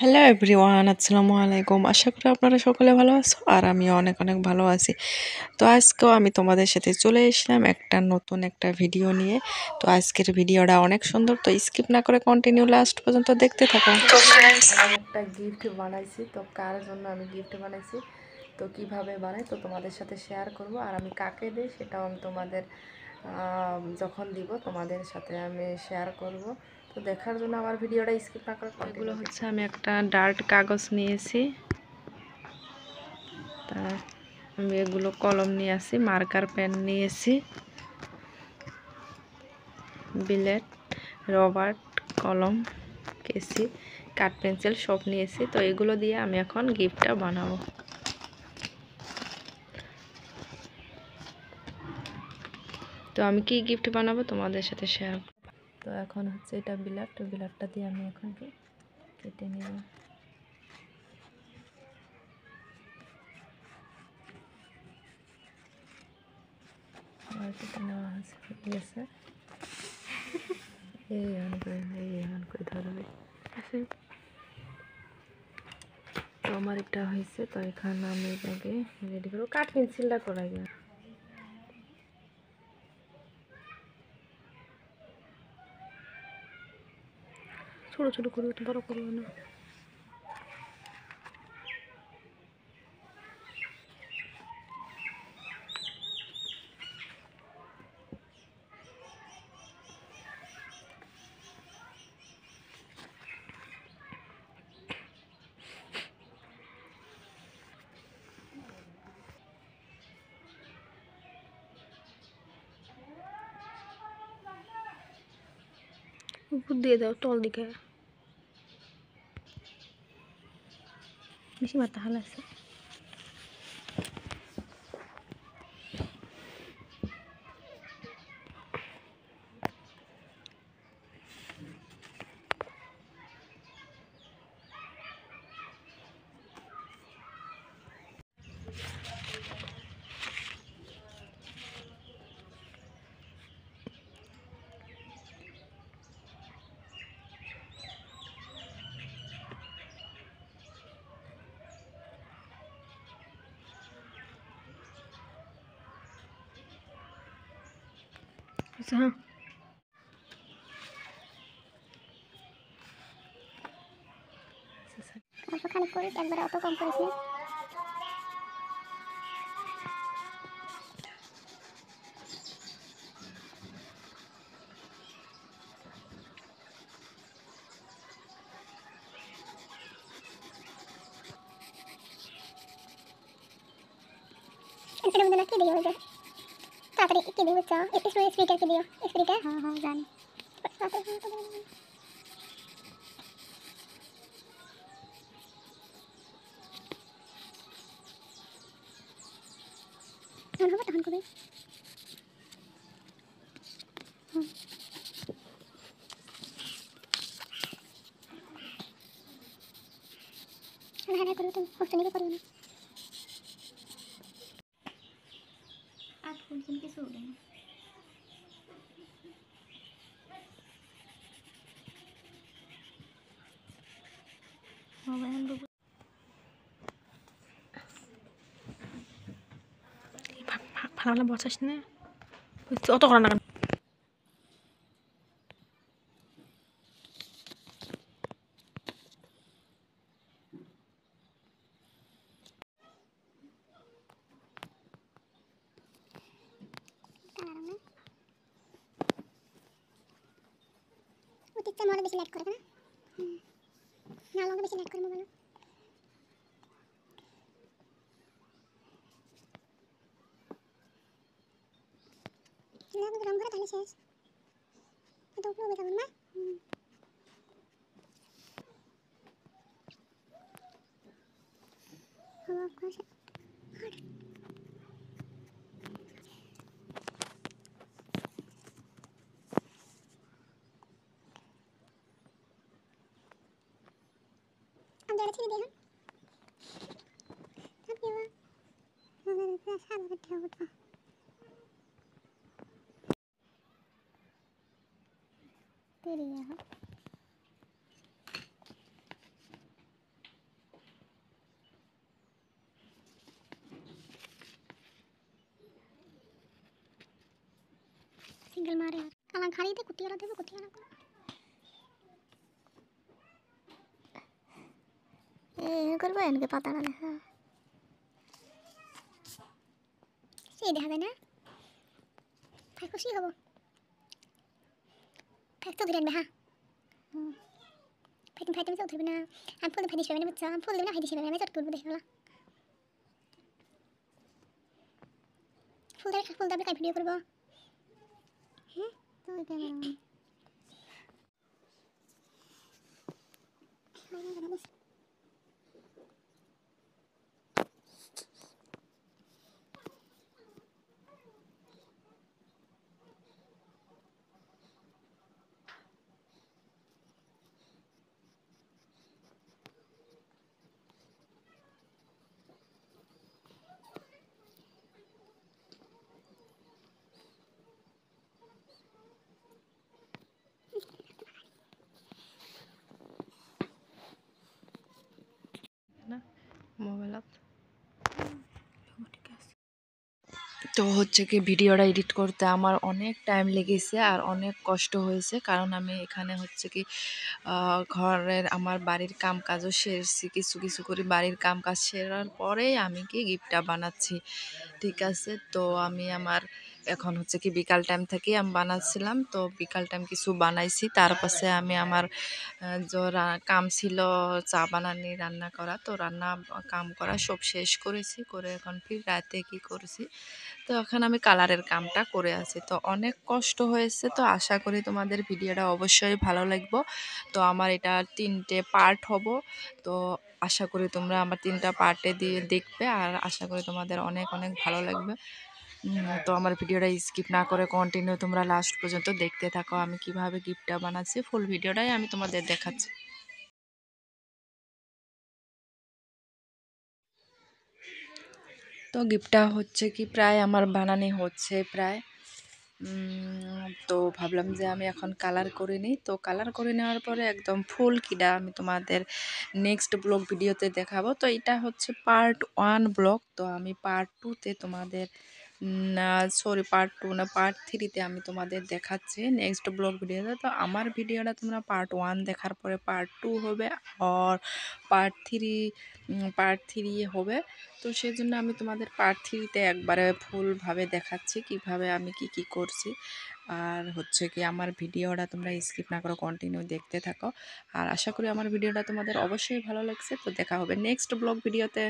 Hello everyone, আসসালামু আলাইকুম। আশা করি আপনারা সকলে ভালো আছো আর আমিও অনেক অনেক ভালো আছি। তো আজকেও আমি তোমাদের সাথে চলে এসলাম একটা নতুন একটা ভিডিও নিয়ে। তো আজকের ভিডিওটা অনেক সুন্দর, তো স্কিপ না করে কন্টিনিউ লাস্ট পর্যন্ত দেখতে থাকো। তো ফ্রেন্ডস, আমি একটা গিফট বানাইছি। তো কার জন্য আমি গিফট বানাইছি, তো কিভাবে বানাই তো তোমাদের সাথে শেয়ার করব, আর আমি কাকে দিই সেটাও আমি তোমাদের যখন দিব তোমাদের সাথে আমি শেয়ার করব। তো দেখার জন্য আমার ভিডিওটা স্কিপ না করে এগুলো হচ্ছে, আমি একটা ডার্ট কাগজ নিয়েছি, তার আমি এগুলো কলম নিয়ে আসি, মার্কার পেন নিয়েছি, বিলেট, রবার, কলম, কেসি, কাঠ পেন্সিল সব নিয়েছি। তো এগুলো দিয়ে আমি এখন গিফটটা বানাবো। তো আমি কি গিফট বানাবো তোমাদের সাথে শেয়ার। তো এখন হচ্ছে এটা বিলাট, তো বিলাটটা দিয়ে আমি এখন কেটে নেব। আর কেটে নেওয়া হয়ে গেছে। এই করে ধরবে। তো আমার এটা হয়েছে, তো এখানে আমি এটাকে রেডি করবো। কাঠ পেন্সিলটা করাই না, ছোট ছোট করবে, তো বড় করবে না। উপর দিয়ে দাও, তল দিকে বেশি মাথা হাল আছে। হ্যাঁ, অল্প খানিক করিস, একবারে অত কম করিস না। এর মধ্যে না কি দিও, যে তাড়াতাড়ি কি দিও, চা স্প্রিটার কি দিও, স্প্রিটার। হ্যাঁ হ্যাঁ জানি। তখন হবে, তখন করবি। হ্যাঁ হ্যাঁ করবি, তুমি কষ্ট নিবে করবি না। আর ফুলছেন কিছু উঠে না। ভালো বসাস না, অত করা না। অতিরিক্ত মরে বেশি লাইট করবে না, না লঙ্কা বেশি লাইট করবো বলো। রং করে তাহলে শেষ, এটা উপরে বেরোবেন না। আমি ছেড়ে দিয়ে সিঙ্গেল মারে কালা ঘাড়িতে কুটিয়ালা দেবো কুটিয়ালা করে করবো এনকে পাতাটা দেখা সেই দেখা যায় না তাই খুশি হবো ফ্যাক্ট তো ধরে আনবে হ্যাঁ ফ্যাক্ট ফ্যাক্ট আমি চোখ ধরবে না আমি ফুল ভাই দিতে পারবে না বুঝছো আমি ফুল দেবো না ভাই দিতে পারবে না আমি চট করবো দেখে ফুল দেবে কাই ভিডিও করবো হ্যাঁ তুই ক্যামেরা না মোবাইলত তো হচ্ছে কি ভিডিওটা এডিট করতে আমার অনেক টাইম লেগেছে আর অনেক কষ্ট হয়েছে, কারণ আমি এখানে হচ্ছে কি ঘরের আমার বাড়ির কাম কাজও সেরেছি, কিছু কিছু করে বাড়ির কাম কাজ সেরার পরেই আমি কি গিফটটা বানাচ্ছি। ঠিক আছে, তো আমি আমার এখন হচ্ছে কি বিকাল টাইম থেকে আমি বানাচ্ছিলাম, তো বিকাল টাইম কিছু বানাইছি, তার পাশে আমি আমার যে কাম ছিল চা বানানি রান্না করা, তো রান্না কাম করা সব শেষ করেছি, করে এখন ফির রাতে কি করেছি, তো এখন আমি কালারের কামটা করে আছি। তো অনেক কষ্ট হয়েছে, তো আশা করি তোমাদের ভিডিওটা অবশ্যই ভালো লাগবে। তো আমার এটা 3টে পার্ট হব, তো আশা করি তোমরা আমার 3টা পার্টে দিয়ে দেখবে, আর আশা করি তোমাদের অনেক অনেক ভালো লাগবে। তো আমার ভিডিওটা স্কিপ না করে কন্টিনিউ তোমরা লাস্ট পর্যন্ত দেখতে থাকো, আমি কিভাবে গিফটটা বানাচ্ছি ফুল ভিডিওটাই আমি তোমাদের দেখাচ্ছি। তো গিফটটা হচ্ছে কি প্রায় আমার বানানি হচ্ছে প্রায়, তো ভাবলাম যে আমি এখন কালার করে নিই। তো কালার করে নেওয়ার পরে একদম ফুল কিটা আমি তোমাদের নেক্সট ব্লগ ভিডিওতে দেখাবো। তো এটা হচ্ছে পার্ট 1 ব্লগ, তো আমি পার্ট 2তে তোমাদের সরি পার্ট 2 না পার্ট 3তে আমি তোমাদের দেখাচ্ছি নেক্সট ব্লগ ভিডিওতে। তো আমার ভিডিওটা তোমরা পার্ট 1 দেখার পরে পার্ট 2 হবে আর পার্ট 3 হবে। তো সেজন্য আমি তোমাদের পার্ট 3তে একবারে ফুলভাবে দেখাচ্ছি কিভাবে আমি কি করছি। আর হচ্ছে কি আমার ভিডিওটা তোমরা স্কিপ না করো, কন্টিনিউ দেখতে থাকো, আর আশা করি আমার ভিডিওটা তোমাদের অবশ্যই ভালো লাগছে। তো দেখা হবে নেক্সট ব্লগ ভিডিওতে।